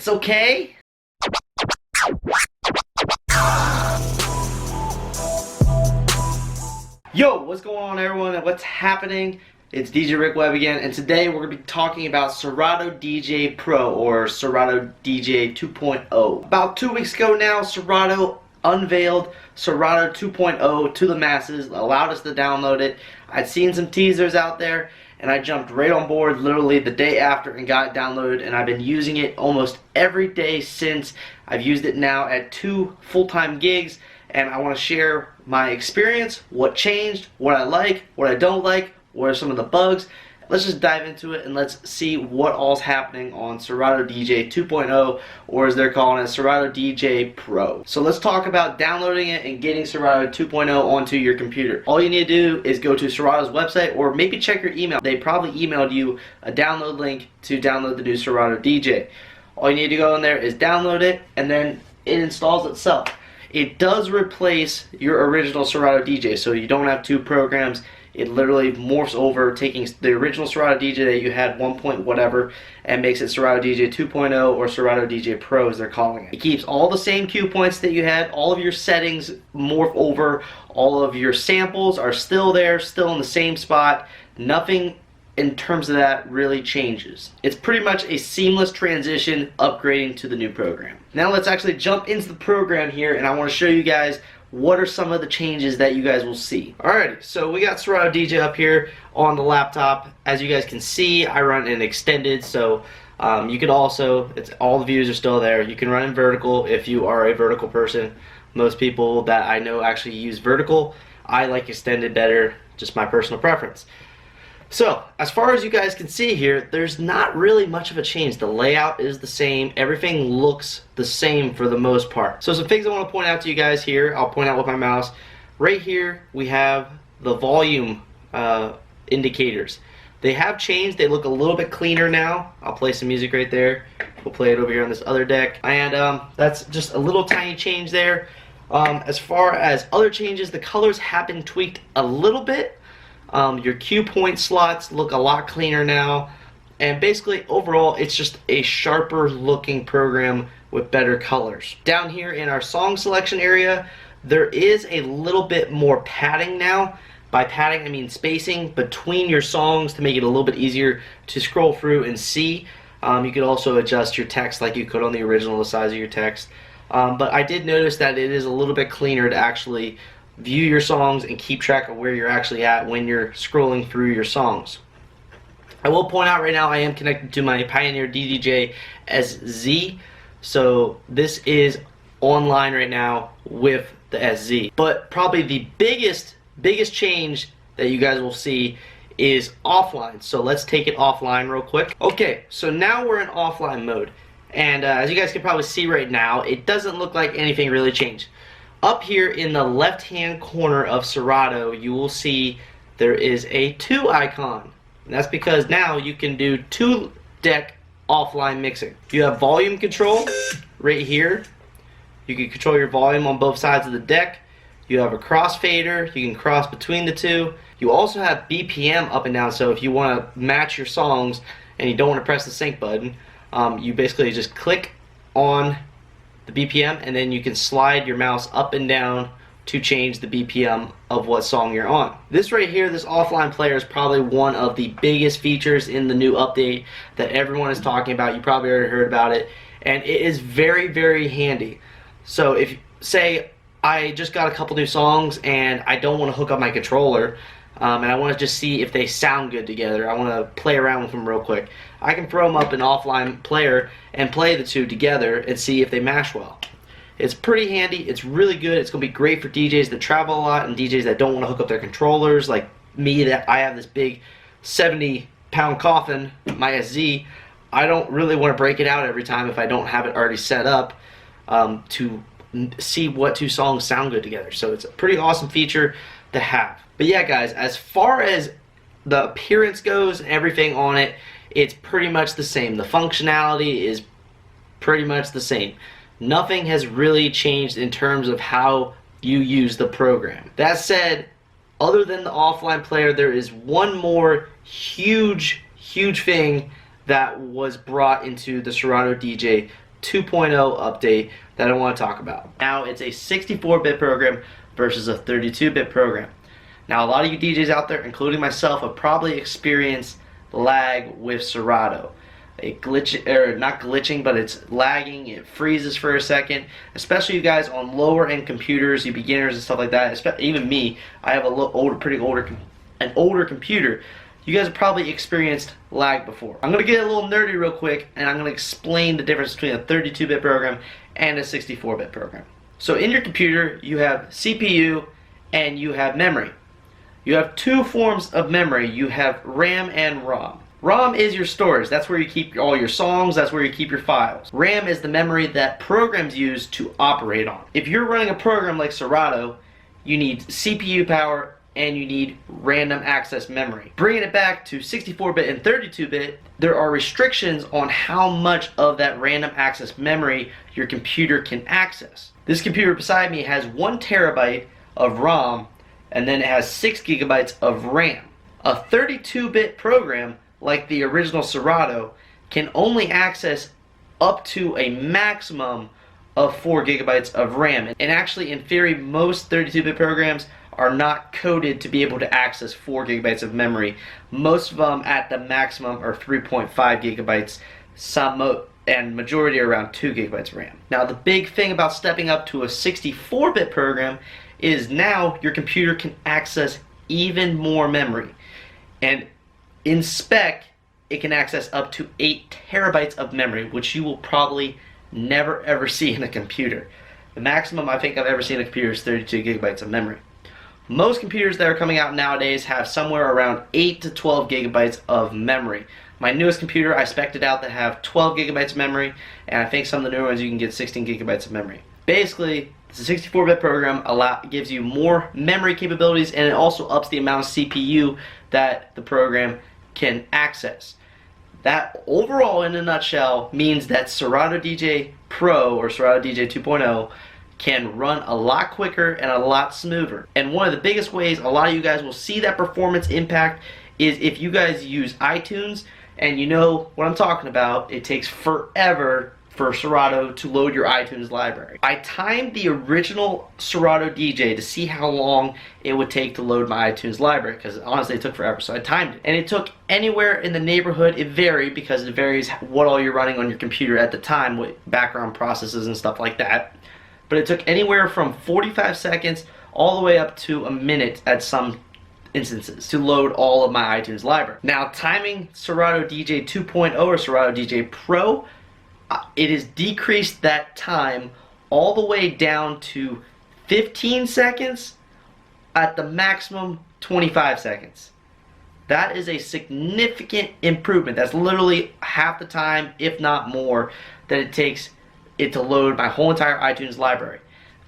It's okay. Yo, what's going on everyone and what's happening? It's DJ Rick Web again, and today we're going to be talking about Serato DJ Pro or Serato DJ 2.0. About 2 weeks ago now, Serato unveiled Serato 2.0 to the masses, allowed us to download it. I'd seen some teasers out there and I jumped right on board literally the day after and got it downloaded, and I've been using it almost every day since. I've used it now at 2 full-time gigs, and I want to share my experience, what changed, what I like, what I don't like, what are some of the bugs. Let's just dive into it and let's see what all's happening on Serato DJ 2.0, or as they're calling it, Serato DJ Pro. So let's talk about downloading it and getting Serato 2.0 onto your computer. All you need to do is go to Serato's website, or maybe check your email. They probably emailed you a download link to download the new Serato DJ. All you need to go in there is download it, and then it installs itself. It does replace your original Serato DJ, so you don't have 2 programs. It literally morphs over, taking the original Serato DJ that you had 1 point whatever and makes it Serato DJ 2.0 or Serato DJ Pro as they're calling it. It keeps all the same cue points that you had, all of your settings morph over, all of your samples are still there, still in the same spot. Nothing in terms of that really changes. It's pretty much a seamless transition upgrading to the new program. Now let's actually jump into the program here, and I want to show you guys what are some of the changes that you guys will see. Alrighty, so we got Serato DJ up here on the laptop. As you guys can see, I run in extended, so you could also, all the views are still there. You can run in vertical if you are a vertical person. Most people that I know actually use vertical. I like extended better, just my personal preference. So, as far as you guys can see here, there's not really much of a change. The layout is the same. Everything looks the same for the most part. So some things I want to point out to you guys here, I'll point out with my mouse. Right here, we have the volume indicators. They have changed. They look a little bit cleaner now. I'll play some music right there. We'll play it over here on this other deck. And that's just a little tiny change there. As far as other changes, the colors have been tweaked a little bit. Your cue point slots look a lot cleaner now, and basically overall it's just a sharper looking program with better colors. Down here in our song selection area, there is a little bit more padding now. By padding I mean spacing between your songs to make it a little bit easier to scroll through and see. You could also adjust your text like you could on the original, the size of your text. But I did notice that it is a little bit cleaner to actually view your songs and keep track of where you're actually at when you're scrolling through your songs. I will point out right now I am connected to my Pioneer DJI SZ, so this is online right now with the SZ. But probably the biggest change that you guys will see is offline. So let's take it offline real quick. Okay, so now we're in offline mode, and as you guys can probably see right now, it doesn't look like anything really changed. Up here in the left-hand corner of Serato, you will see there is a 2 icon. And that's because now you can do 2-deck offline mixing. You have volume control right here. You can control your volume on both sides of the deck. You have a crossfader. You can cross between the two. You also have BPM up and down, so if you want to match your songs and you don't want to press the sync button, you basically just click on the BPM, and then you can slide your mouse up and down to change the BPM of what song you're on. This right here, this offline player, is probably one of the biggest features in the new update that everyone is talking about. You probably already heard about it, and it is very, very handy. So if, say, I just got a couple new songs and I don't want to hook up my controller, and I want to just see if they sound good together, I want to play around with them real quick, I can throw them up an offline player and play the 2 together and see if they mash well. It's pretty handy, it's really good, it's going to be great for DJs that travel a lot and DJs that don't want to hook up their controllers, like me, that I have this big 70-pound coffin, my SZ. I don't really want to break it out every time if I don't have it already set up to see what 2 songs sound good together. So it's a pretty awesome feature to have. But yeah guys, as far as the appearance goes and everything on it, it's pretty much the same. The functionality is pretty much the same. Nothing has really changed in terms of how you use the program. That said, other than the offline player, there is one more huge thing that was brought into the Serato DJ 2.0 update that I want to talk about. Now it's a 64-bit program versus a 32-bit program. Now a lot of you DJs out there, including myself, have probably experienced lag with Serato. It not glitching, but it's lagging, it freezes for a second, especially you guys on lower end computers, you beginners and stuff like that. Even me, I have an older computer. You guys have probably experienced lag before. I'm going to get a little nerdy real quick, and I'm going to explain the difference between a 32-bit program and a 64-bit program. So in your computer, you have CPU and you have memory. You have two forms of memory. You have RAM and ROM. ROM is your storage. That's where you keep all your songs. That's where you keep your files. RAM is the memory that programs use to operate on. If you're running a program like Serato, you need CPU power and you need random access memory. Bringing it back to 64-bit and 32-bit, there are restrictions on how much of that random access memory your computer can access. This computer beside me has 1 terabyte of ROM, and then it has 6 gigabytes of RAM. A 32-bit program like the original Serato can only access up to a maximum of 4 gigabytes of RAM. And actually, in theory, most 32-bit programs are not coded to be able to access 4 gigabytes of memory. Most of them at the maximum are 3.5 gigabytes, and majority are around 2 gigabytes of RAM. Now the big thing about stepping up to a 64-bit program is now your computer can access even more memory. And in spec, it can access up to 8 terabytes of memory, which you will probably never ever see in a computer. The maximum I think I've ever seen in a computer is 32 gigabytes of memory. Most computers that are coming out nowadays have somewhere around 8 to 12 gigabytes of memory. My newest computer, I spec'd it out to have 12 gigabytes of memory, and I think some of the newer ones you can get 16 gigabytes of memory. Basically, the 64-bit program gives you more memory capabilities, and it also ups the amount of CPU that the program can access. That overall, in a nutshell, means that Serato DJ Pro or Serato DJ 2.0 can run a lot quicker and a lot smoother. And one of the biggest ways a lot of you guys will see that performance impact is if you guys use iTunes, and you know what I'm talking about. It takes forever for Serato to load your iTunes library. I timed the original Serato DJ to see how long it would take to load my iTunes library, because honestly it took forever, so I timed it. And it took anywhere in the neighborhood, it varied because it varies what all you're running on your computer at the time with background processes and stuff like that. But it took anywhere from 45 seconds all the way up to a minute at some instances to load all of my iTunes library. Now timing Serato DJ 2.0 or Serato DJ Pro, it has decreased that time all the way down to 15 seconds at the maximum 25 seconds. That is a significant improvement. That's literally half the time, if not more, that it takes it to load my whole entire iTunes library.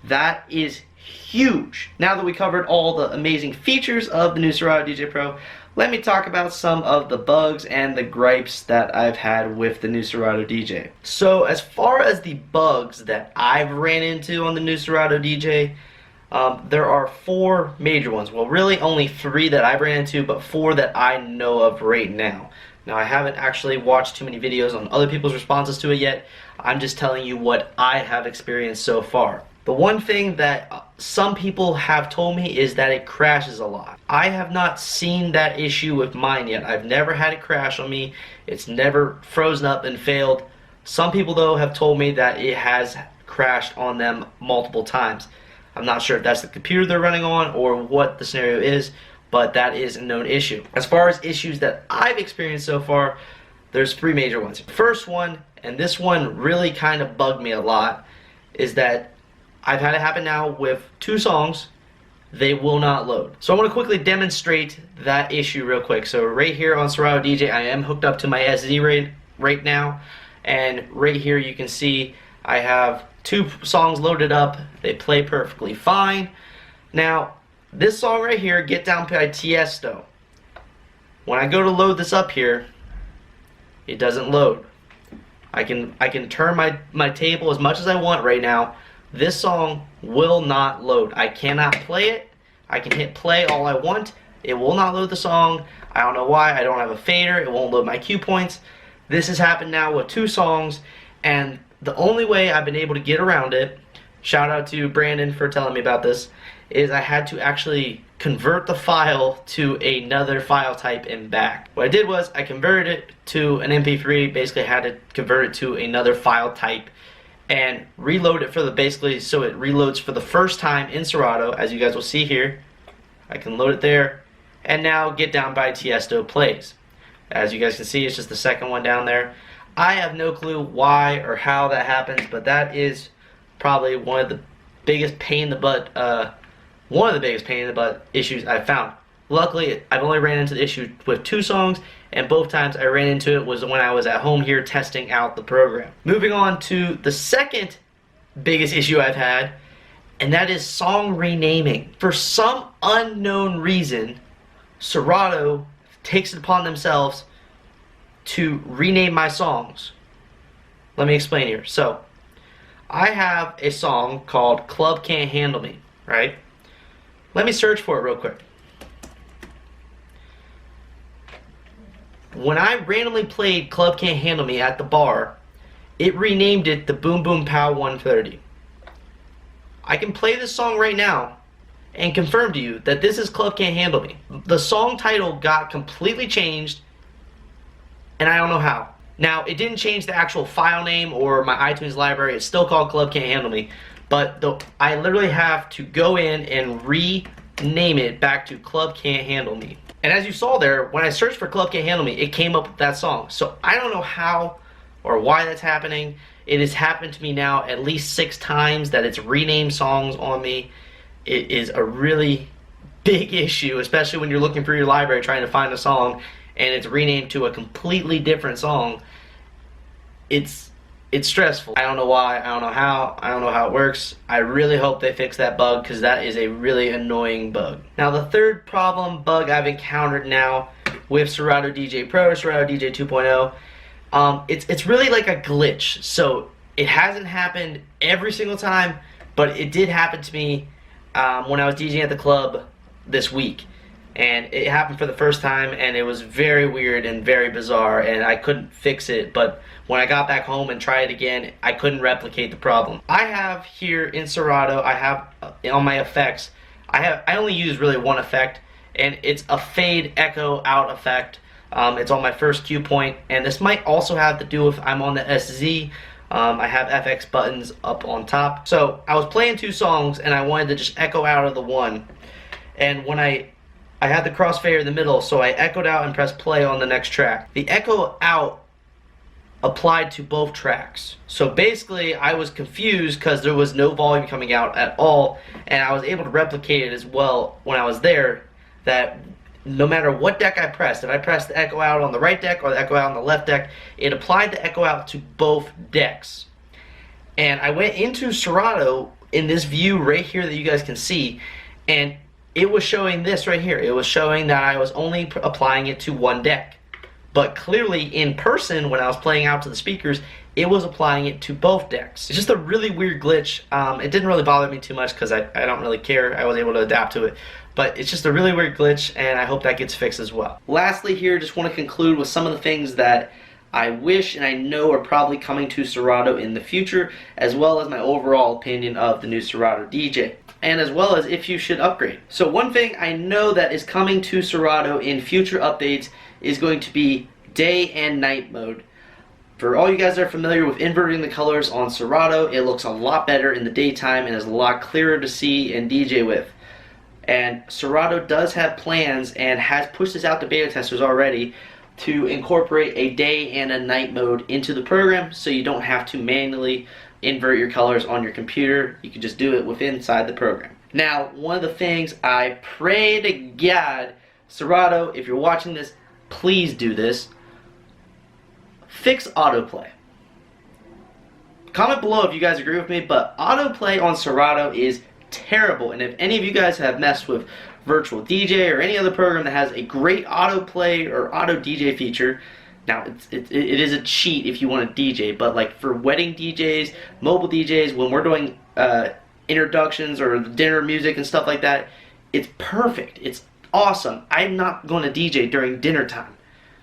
That is huge. Now that we covered all the amazing features of the new Serato DJ Pro, let me talk about some of the bugs and the gripes that I've had with the new Serato DJ. So as far as the bugs that I've ran into on the new Serato DJ, there are 4 major ones. Well, really only 3 that I've ran into, but 4 that I know of right now. Now, I haven't actually watched too many videos on other people's responses to it yet. I'm just telling you what I have experienced so far. The one thing that some people have told me is that it crashes a lot. I have not seen that issue with mine yet. I've never had it crash on me. It's never frozen up and failed. Some people, though, have told me that it has crashed on them multiple times. I'm not sure if that's the computer they're running on or what the scenario is, but that is a known issue. As far as issues that I've experienced so far, there's 3 major ones. First one, and this one really kind of bugged me a lot, is that I've had it happen now with 2 songs. They will not load. So I want to quickly demonstrate that issue real quick. So right here on Serato DJ, I am hooked up to my SD right now, and right here you can see I have 2 songs loaded up. They play perfectly fine. Now this song right here, Get Down by Tiesto, when I go to load this up here, it doesn't load. I can turn my table as much as I want right now. This song will not load. I cannot play it. I can hit play all I want. It will not load the song. I don't know why. I don't have a fader. It won't load my cue points. This has happened now with 2 songs, and the only way I've been able to get around it, shout out to Brandon for telling me about this, is I had to actually convert the file to another file type and back. What I did was I converted it to an MP3, basically had to convert it to another file type and reload it for the, basically so it reloads for the first time in Serato, as you guys will see here. I can load it there and now Get Down by Tiesto plays. As you guys can see, it's just the second one down there. I have no clue why or how that happens, but that is probably one of the biggest pain in the butt issues I've found. Luckily, I've only ran into the issue with 2 songs, and both times I ran into it was when I was at home here testing out the program. Moving on to the second biggest issue I've had, and that is song renaming. For some unknown reason, Serato takes it upon themselves to rename my songs. Let me explain here. So, I have a song called Club Can't Handle Me, right? Let me search for it real quick. When I randomly played Club Can't Handle Me at the bar, it renamed it the Boom Boom Pow 130. I can play this song right now and confirm to you that this is Club Can't Handle Me. The song title got completely changed, and I don't know how. Now, it didn't change the actual file name or my iTunes library. It's still called Club Can't Handle Me, but I literally have to go in and rename it back to Club Can't Handle Me. And as you saw there, when I searched for Club Can't Handle Me, it came up with that song. So I don't know how or why that's happening. It has happened to me now at least 6 times that it's renamed songs on me. It is a really big issue, especially when you're looking through your library trying to find a song and it's renamed to a completely different song. It's stressful. I don't know why, I don't know how, I don't know how it works. I really hope they fix that bug because that is a really annoying bug. Now the third bug I've encountered now with Serato DJ Pro, Serato DJ 2.0, it's really like a glitch. So it hasn't happened every single time, but it did happen to me when I was DJing at the club this week. And it happened for the first time, and it was very weird and very bizarre, and I couldn't fix it. But when I got back home and tried it again, I couldn't replicate the problem. I have here in Serato, I have on my effects, I only use really one effect, and it's a fade echo out effect. It's on my first cue point, and this might also have to do with I'm on the SZ. I have FX buttons up on top. So I was playing 2 songs, and I wanted to just echo out of the one, and when I had the crossfader in the middle, so I echoed out and pressed play on the next track. The echo out applied to both tracks. So basically, I was confused because there was no volume coming out at all, and I was able to replicate it as well when I was there, that no matter what deck I pressed, if I pressed the echo out on the right deck or the echo out on the left deck, it applied the echo out to both decks. And I went into Serato in this view right here that you guys can see, and it was showing this right here. It was showing that I was only applying it to one deck. But clearly in person, when I was playing out to the speakers, it was applying it to both decks. It's just a really weird glitch. It didn't really bother me too much because I don't really care. I was able to adapt to it. But it's just a really weird glitch, and I hope that gets fixed as well. Lastly here, just want to conclude with some of the things that I wish and I know are probably coming to Serato in the future, as well as my overall opinion of the new Serato DJ, and as well as if you should upgrade. So one thing I know that is coming to Serato in future updates is going to be day and night mode. For all you guys that are familiar with inverting the colors on Serato, it looks a lot better in the daytime and is a lot clearer to see and DJ with. And Serato does have plans and has pushed this out to beta testers already to incorporate a day and a night mode into the program, so you don't have to manually invert your colors on your computer. You can just do it within inside the program. Now, one of the things I pray to God, Serato, if you're watching this, please do this. Fix autoplay. Comment below if you guys agree with me, but autoplay on Serato is terrible. And if any of you guys have messed with Virtual DJ or any other program that has a great autoplay or auto DJ feature, now it is a cheat if you want to DJ, but like for wedding DJs, mobile DJs, when we're doing introductions or dinner music and stuff like that, it's perfect. It's awesome. I'm not going to DJ during dinner time.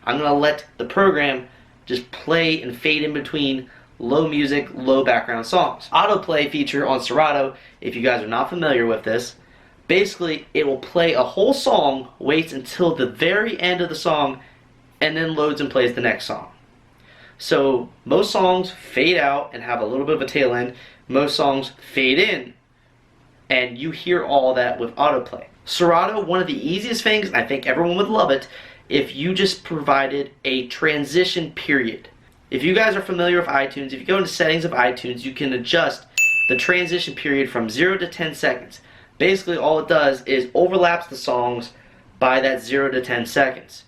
I'm going to let the program just play and fade in between low music, low background songs. Autoplay feature on Serato, if you guys are not familiar with this, basically it will play a whole song, waits until the very end of the song, and then loads and plays the next song. So most songs fade out and have a little bit of a tail end. Most songs fade in, and you hear all that with autoplay. Serato, one of the easiest things, and I think everyone would love it, if you just provided a transition period. If you guys are familiar with iTunes, if you go into settings of iTunes, you can adjust the transition period from 0 to 10 seconds. Basically all it does is overlaps the songs by that 0 to 10 seconds.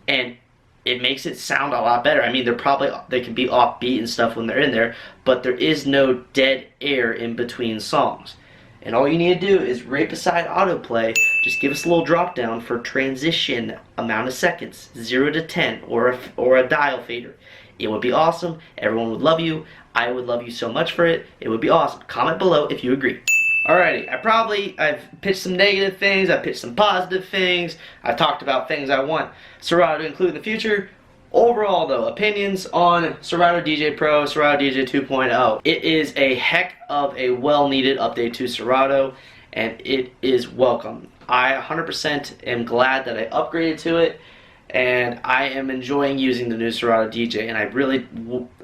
And it makes it sound a lot better. I mean, they can be offbeat and stuff when they're in there, but there is no dead air in between songs. And all you need to do is right beside autoplay, just give us a little drop down for transition amount of seconds, 0 to 10, or a dial fader. It would be awesome. Everyone would love you. I would love you so much for it. It would be awesome. Comment below if you agree. Alrighty, I've pitched some negative things, I've pitched some positive things, I've talked about things I want Serato to include in the future. Overall though, opinions on Serato DJ Pro, Serato DJ 2.0. It is a heck of a well-needed update to Serato, and it is welcome. I 100% am glad that I upgraded to it, and I am enjoying using the new Serato DJ, and I really,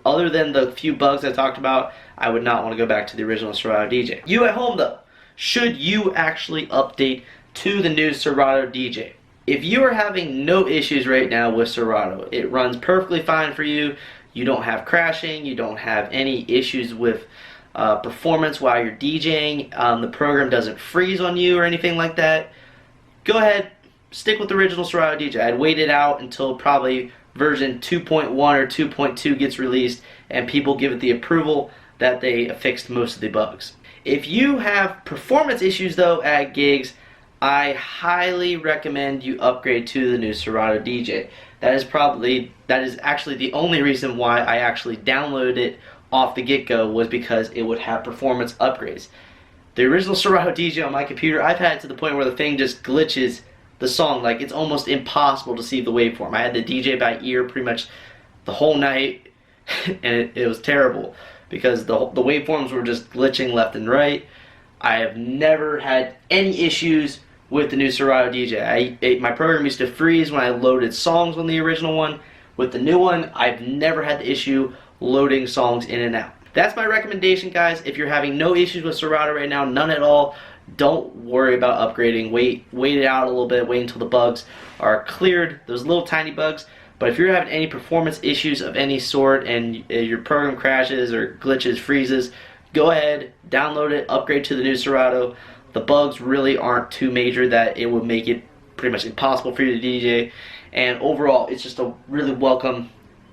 other than the few bugs I talked about, I would not want to go back to the original Serato DJ. You at home though, should you actually update to the new Serato DJ? If you are having no issues right now with Serato, it runs perfectly fine for you, you don't have crashing, you don't have any issues with performance while you're DJing, the program doesn't freeze on you or anything like that, go ahead, stick with the original Serato DJ. I'd wait it out until probably version 2.1 or 2.2 gets released and people give it the approval that they fixed most of the bugs. If you have performance issues though at gigs, I highly recommend you upgrade to the new Serato DJ. That is actually the only reason why I actually downloaded it off the get-go, was because it would have performance upgrades. The original Serato DJ on my computer, I've had it to the point where the thing just glitches the song, like it's almost impossible to see the waveform. I had the DJ by ear pretty much the whole night, and it was terrible because the waveforms were just glitching left and right. I have never had any issues with the new Serato DJ. My program used to freeze when I loaded songs on the original one. With the new one, I've never had the issue loading songs in and out. That's my recommendation, guys. If you're having no issues with Serato right now, none at all, don't worry about upgrading. Wait it out a little bit. Wait until the bugs are cleared, those little tiny bugs. But if you're having any performance issues of any sort and your program crashes or glitches, freezes, go ahead, download it, upgrade to the new Serato. The bugs really aren't too major that it would make it pretty much impossible for you to DJ. And overall, it's just a really welcome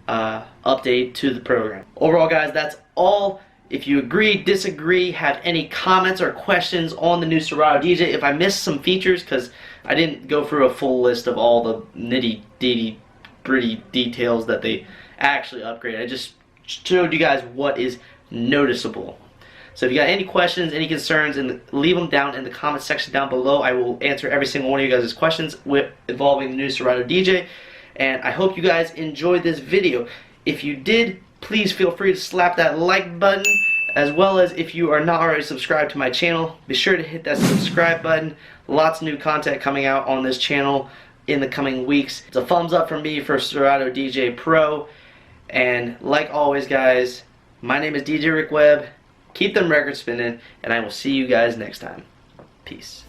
update to the program. Overall, guys, that's all. If you agree, disagree, have any comments or questions on the new Serato DJ, if I missed some features, because I didn't go through a full list of all the nitty-gritty details that they actually upgraded. I just showed you guys what is noticeable. So if you got any questions, any concerns, and leave them down in the comment section down below. I will answer every single one of you guys' questions involving the new Serato DJ. And I hope you guys enjoyed this video. If you did, please feel free to slap that like button, as well as if you are not already subscribed to my channel, be sure to hit that subscribe button. Lots of new content coming out on this channel in the coming weeks. It's a thumbs up from me for Serato DJ Pro. And like always, guys, my name is DJ Rick Webb. Keep them records spinning, and I will see you guys next time. Peace.